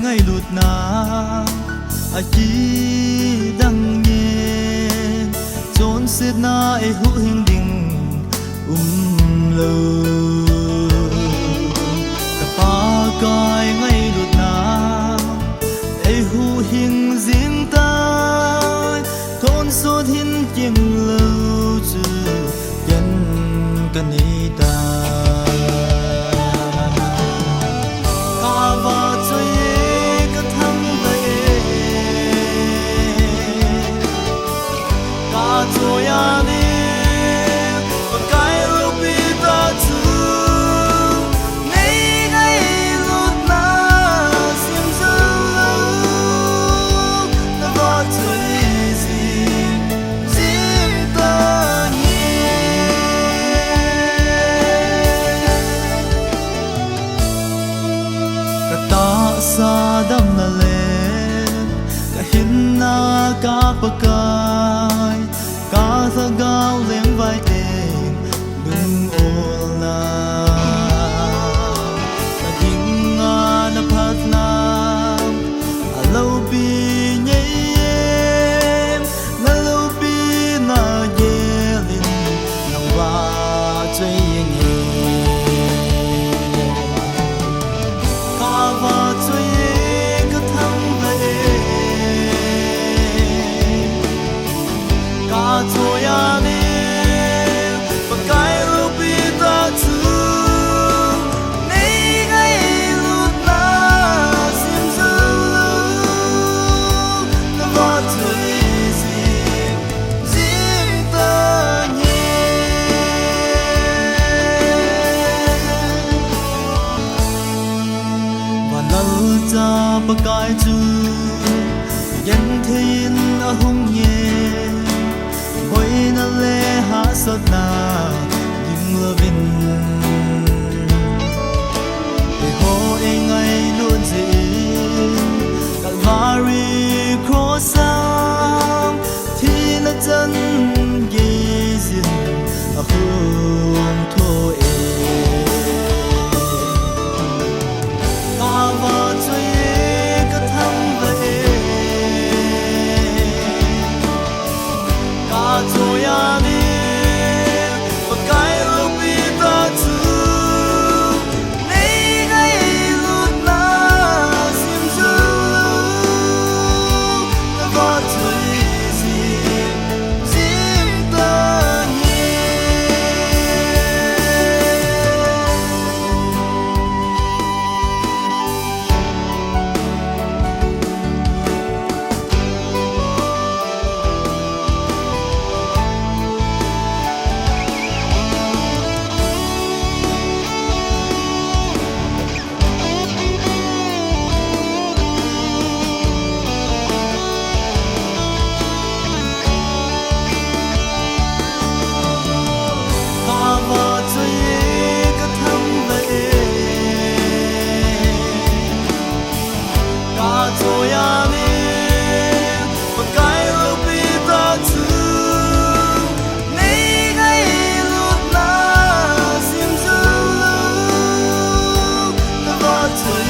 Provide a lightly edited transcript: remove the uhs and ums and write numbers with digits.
ngay lụt na a chi đăng nhẹ trốn xiết na ai hữu hình đình lâu cả ba cài ngay lụt na ai hữu hình riêng ta thôn số thiên kiêng lâu chứ dân cần đi ta tôi à đi và cái lúc bị ta thương nay ngay lúc na xiêm dâu ta vào chơi gì riêng ta nhé cả ta xa đâm na lên cả hin na cả bậc cài cả thơ gạo lên vai em đừng ôn na ta kinh nga na phát nam a lâu bi nhảy em na lâu bi na ye linh nang va chơi nghe cả va chơi cứ thăng về tôi à đi và cái lúc bị ta thương nay ngay lúc na xiêm dâu ta vào chơi gì riêng ta nhé và lâu cha bà cái chú dân thiên ở hung nhẹ hoi na le ha sot na ding lovin e ho e ngai luôn gì Calvary cross am thi na chân ghi zin a hum tho e ta va chơi ka thăng về tôi à đi và cái lúc bị ta thương nay ngay lúc na xiêm dâu ta vào chơi gì riêng ta nhé tôi à đi và cái lúc bị ta thương nay ngay lúc na xiêm dâu ta vào chơi